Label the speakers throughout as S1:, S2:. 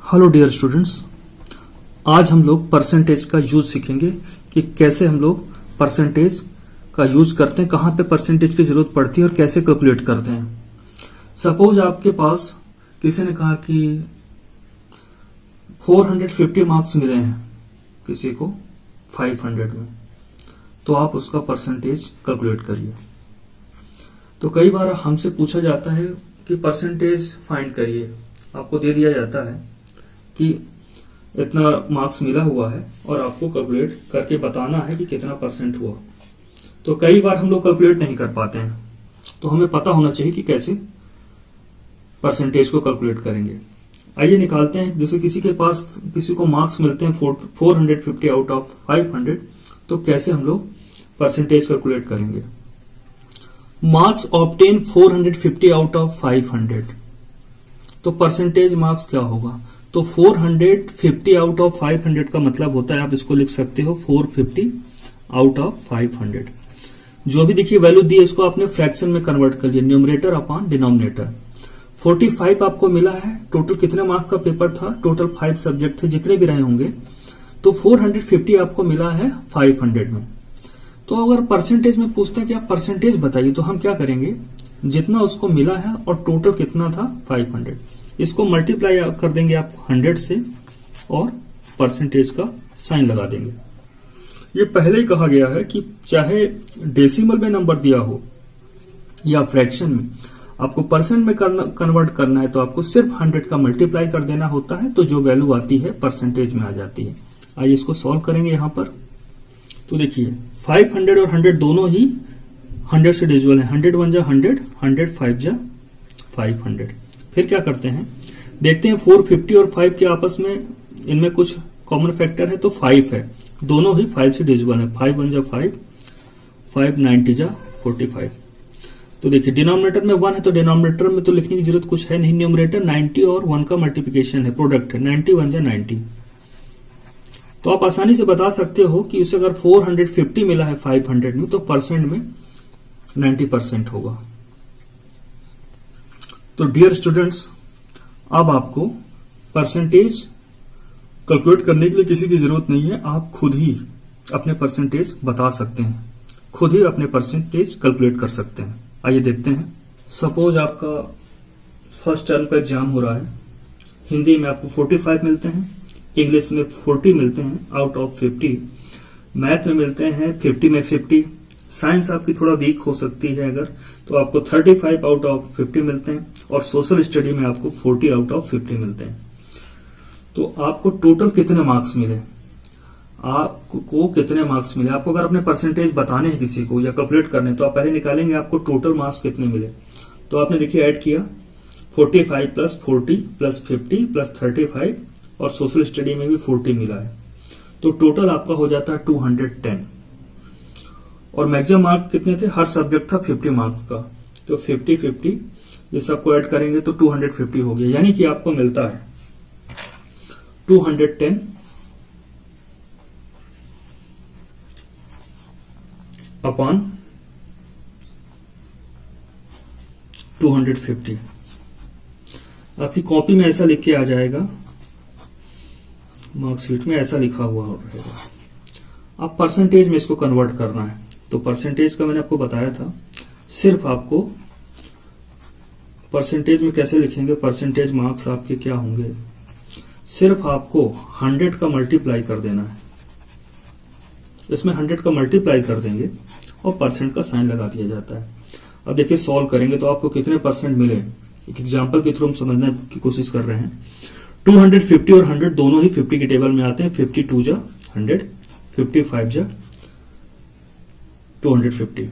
S1: Hello dear students, आज हम लोग परसेंटेज का यूज सीखेंगे कि कैसे हम लोग परसेंटेज का यूज करते हैं, कहां पे परसेंटेज की जरूरत पड़ती है और कैसे कैलकुलेट करते हैं। सपोज आपके पास किसी ने कहा कि 450 मार्क्स मिले हैं किसी को 500 में, तो आप उसका परसेंटेज कैलकुलेट करिए। तो कई बार हमसे पूछा जाता है कि परसेंटेज फाइंड करिए, आपको दे दिया जाता है कि इतना मार्क्स मिला हुआ है और आपको कैलकुलेट करके बताना है कि कितना परसेंट हुआ। तो कई बार हम लोग कैलकुलेट नहीं कर पाते हैं, तो हमें पता होना चाहिए कि कैसे परसेंटेज को कैलकुलेट करेंगे। आइए निकालते हैं। जैसे किसी को मार्क्स मिलते हैं 450 आउट ऑफ 500, तो कैसे हम लोग परसेंटेज कैलकुलेट करेंगे। मार्क्स ऑब्टेन 450 आउट ऑफ 500, तो परसेंटेज मार्क्स क्या होगा। तो 450 आउट ऑफ 500 का मतलब होता है, आप इसको लिख सकते हो 450 आउट ऑफ 500। जो भी देखिए वैल्यू दी है इसको आपने फ्रैक्शन में कन्वर्ट कर लिया, न्यूमरेटर अपॉन डिनोमिनेटर। 45 आपको मिला है। टोटल कितने मार्क्स का पेपर था, टोटल 5 सब्जेक्ट थे, जितने भी रहे होंगे। तो 450 आपको मिला है 500 में। तो अगर परसेंटेज में पूछता है कि आप परसेंटेज बताइए, तो हम क्या करेंगे, जितना उसको मिला है और टोटल कितना था 500, इसको मल्टीप्लाई कर देंगे आप 100 से और परसेंटेज का साइन लगा देंगे। ये पहले ही कहा गया है कि चाहे डेसिमल में नंबर दिया हो या फ्रैक्शन में, आपको परसेंट में कन्वर्ट करना है तो आपको सिर्फ 100 का मल्टीप्लाई कर देना होता है, तो जो वैल्यू आती है परसेंटेज में आ जाती है। आइए इसको सॉल्व करेंगे यहां पर। तो देखिए 500 और 100 दोनों ही 100 से डिविजिबल है। 100 1 जा 100, 100 5 जा 500। फिर क्या करते हैं, देखते हैं 450 और 5 के आपस में इनमें कुछ कॉमन फैक्टर है, तो 5 है। दोनों ही 5 से डिविजिबल है। 5 1 जा 5, 5 90 जा 45। तो देखिए डिनोमिनेटर में 1 है, तो डिनोमिनेटर में तो लिखने की जरूरत कुछ है नहीं। न्यूमरेटर 90 और 1 का मल्टीप्लिकेशन है, प्रोडक्ट है। 90 1 जा 90। तो आप आसानी से बता सकते हो कि उसे अगर 450 मिला है 500 में, तो परसेंट में 90% होगा। तो डियर स्टूडेंट्स, अब आपको परसेंटेज कैलकुलेट करने के लिए किसी की जरूरत नहीं है, आप खुद ही अपने परसेंटेज बता सकते हैं, खुद ही अपने परसेंटेज कैलकुलेट कर सकते हैं। आइए देखते हैं। सपोज आपका फर्स्ट टर्म का एग्जाम हो रहा है। हिंदी में आपको 45 मिलते हैं, इंग्लिश में 40 मिलते हैं आउट ऑफ 50, मैथ में मिलते हैं 50 में 50, साइंस आपकी थोड़ा वीक हो सकती है अगर, तो आपको 35 आउट ऑफ 50 मिलते हैं, और सोशल स्टडी में आपको 40 आउट ऑफ 50 मिलते हैं। तो आपको टोटल कितने मार्क्स मिले, आपको कितने मार्क्स मिले, आपको अगर अपने परसेंटेज बताने हैं किसी को या कैलकुलेट करने, तो आप पहले निकालेंगे आपको टोटल मार्क्स कितने मिले। तो आपने देखिए ऐड किया 45 प्लस 40 प्लस 50 प्लस 35, और सोशल स्टडी में भी 40 मिला है, तो टोटल आपका हो जाता है 210। और मैक्सिमम मार्क कितने थे, हर सब्जेक्ट था 50 मार्क्स का, तो 50 50 ये सबको ऐड करेंगे तो 250 हो गया। यानी कि आपको मिलता है 210 अपॉन 250। आपकी कॉपी में ऐसा लिख के आ जाएगा, मार्कशीट में ऐसा लिखा हुआ रहेगा। अब परसेंटेज में इसको कन्वर्ट करना है, तो परसेंटेज का मैंने आपको बताया था। सिर्फ आपको परसेंटेज में कैसे लिखेंगे, परसेंटेज मार्क्स आपके क्या होंगे, सिर्फ आपको 100 का मल्टीप्लाई कर देना है। इसमें 100 का मल्टीप्लाई कर देंगे और परसेंट का साइन लगा दिया जाता है। अब देखिए सॉल्व करेंगे तो आपको कितने परसेंट मिले, एक एग्जाम्पल के थ्रू हम समझने की कोशिश कर रहे हैं। 250 और 100 दोनों ही 50 के टेबल में आते हैं। 52 जा 100, 55 जा 250।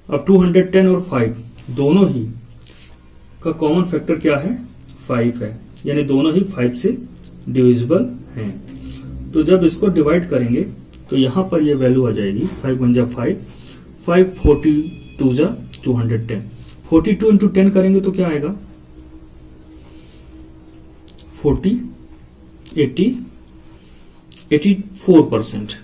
S1: अब 210 और 5 दोनों ही का कॉमन फैक्टर क्या है, 5 है, यानी दोनों ही 5 से डिविजिबल हैं। तो जब इसको डिवाइड करेंगे तो यहां पर ये वैल्यू आ जाएगी 5 1 जा 5, 5 42 जा 210। 42 इंटू 10 करेंगे तो क्या आएगा 40, 80, 84%।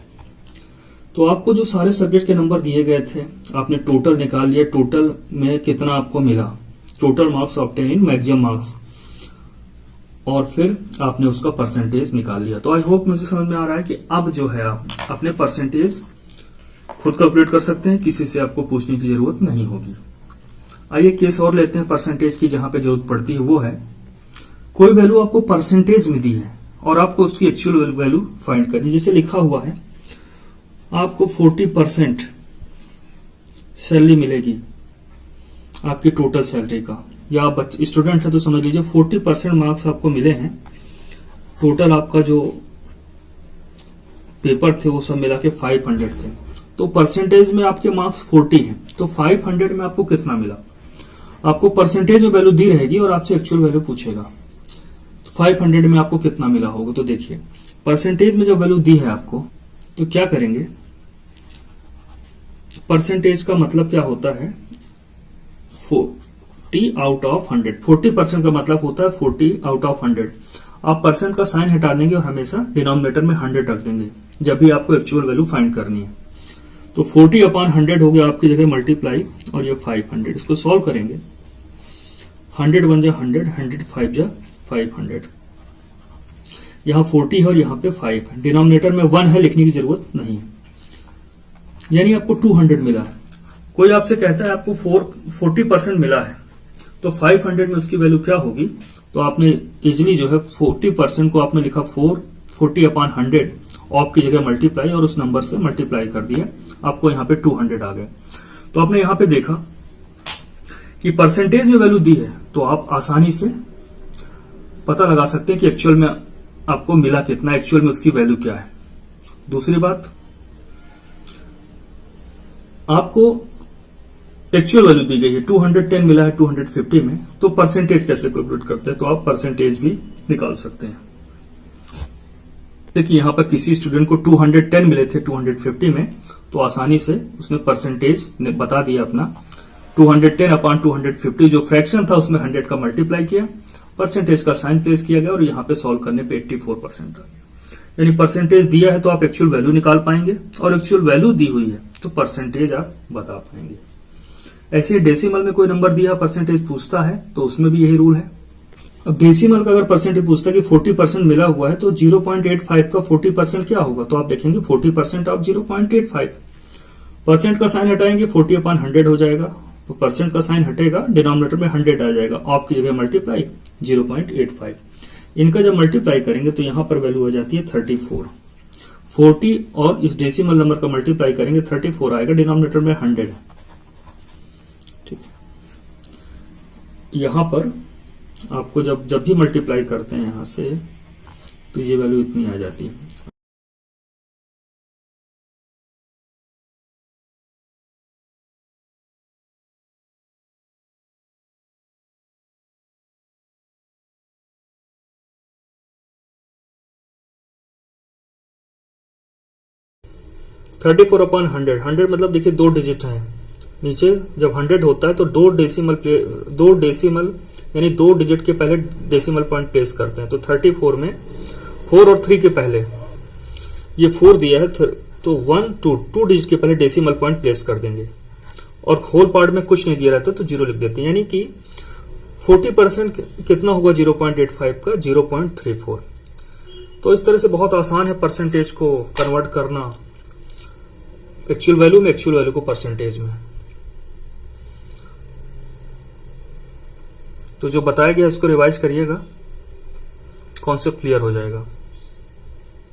S1: तो आपको जो सारे सब्जेक्ट के नंबर दिए गए थे आपने टोटल निकाल लिया, टोटल में कितना आपको मिला, total marks obtain in maximum marks. और फिर आपने उसका परसेंटेज निकाल लिया। तो आई होप मुझे समझ में आ रहा है कि अब जो है आप अपने परसेंटेज खुद कैलकुलेट कर सकते हैं, किसी से आपको पूछने की जरूरत नहीं होगी। आइए केस और लेते हैं परसेंटेज की, जहां पे जरूरत पड़ती है वो है कोई वैल्यू आपको परसेंटेज में दी है और आपको उसकी एक्चुअल वैल्यू फाइंड करनी। जैसे लिखा हुआ है आपको 40% सैलरी मिलेगी आपकी टोटल सैलरी का, या आप स्टूडेंट है तो समझ लीजिए 40% मार्क्स आपको मिले हैं। टोटल आपका जो पेपर थे वो सब मिला के 500 थे, तो परसेंटेज में आपके मार्क्स 40 हैं, तो 500 में आपको कितना मिला। आपको परसेंटेज में वैल्यू दी रहेगी और आपसे एक्चुअल वैल्यू पूछेगा, तो 500 में आपको कितना मिला होगा। तो देखिए परसेंटेज में जब वैल्यू दी है आपको तो क्या करेंगे, परसेंटेज का मतलब क्या होता है 40 आउट ऑफ 100। 40% का मतलब होता है 40 आउट ऑफ 100। आप परसेंट का साइन हटा देंगे और हमेशा डिनोमिनेटर में 100 रख देंगे जब भी आपको एक्चुअल वैल्यू फाइंड करनी है। तो 40/100 हो गया आपकी जगह मल्टीप्लाई और ये 500। इसको सॉल्व करेंगे, 100 1 जा 100, 100 5 जा 500। यहां 40 है और यहां पे 5 है, डिनोमिनेटर में 1 है, लिखने की जरूरत नहीं है, यानी आपको 200 मिला। कोई आपसे कहता है आपको 40% मिला है, तो 500 में उसकी वैल्यू क्या होगी। तो आपने इजिली जो है 40% को आपने लिखा 40/100, ऑफ की जगह मल्टीप्लाई और उस नंबर से मल्टीप्लाई कर दिया, आपको यहां पे 200 आ गए। तो आपने यहां पे देखा कि परसेंटेज में वैल्यू दी है, तो आप आसानी से पता लगा सकते हैं कि एक्चुअल में आपको मिला कितना, एक्चुअल में उसकी वैल्यू क्या है। दूसरी बात, आपको एक्चुअल वैल्यू दी गई है 210 मिला है 250 में, तो परसेंटेज कैसे कैलकुलेट करते हैं, तो आप परसेंटेज भी निकाल सकते हैं। देखिए यहां पर किसी स्टूडेंट को 210 मिले थे 250 में, तो आसानी से उसने परसेंटेज बता दिया अपना 210/250, जो फ्रैक्शन था उसमें 100 का मल्टीप्लाई किया, परसेंटेज का साइन प्लेस किया गया और यहां पे सॉल्व करने पे 84% आ गया। यानी परसेंटेज दिया है तो आप एक्चुअल वैल्यू निकाल पाएंगे, और एक्चुअल वैल्यू दी हुई है तो परसेंटेज आप बता पाएंगे। ऐसे डेसिमल में कोई नंबर दिया परसेंटेज पूछता है तो उसमें भी यही रूल है। अब डेसिमल का अगर परसेंटेज पूछता है कि 40% मिला हुआ है, तो 0.85 का 40% क्या होगा, तो आप देखेंगे 40% ऑफ 0.85, परसेंट का साइन हटाएंगे 40/100 हो जाएगा, तो परसेंट का साइन हटेगा, डिनोमिनेटर में 100 आ जाएगा, ऑफ की जगह मल्टीप्लाई 0.85। इनका जब मल्टीप्लाई करेंगे तो यहां पर वैल्यू आ जाती है 34। 40 और इस डेसिमल नंबर का मल्टीप्लाई करेंगे 34 आएगा, डिनोमिनेटर में 100 है। ठीक है, यहां पर आपको जब भी मल्टीप्लाई करते हैं यहां से, तो ये वैल्यू इतनी आ जाती है। $34 अपॉन 100 मतलब देखिए 2 डिजिट है नीचे, जब 100 होता है तो 2 डेसिमल यानी 2 डिजिट के पहले डेसिमल पॉइंट प्लेस करते हैं। तो 34 में 4 और 3 के पहले ये 4 दिया है, तो 1 2 डिजिट के पहले डेसिमल पॉइंट प्लेस कर देंगे, और होल पार्ट में कुछ नहीं दिया रहता तो 0 लिख देते हैं, यानी कि 40% कितना होगा 0.85 का 0.34। तो इस तरह से बहुत आसान है परसेंटेज को कन्वर्ट करना एक्चुअल वैल्यू में, एक्चुअल वैल्यू को परसेंटेज में। तो जो बताया गया इसको रिवाइज करिएगा, कॉन्सेप्ट क्लियर हो जाएगा।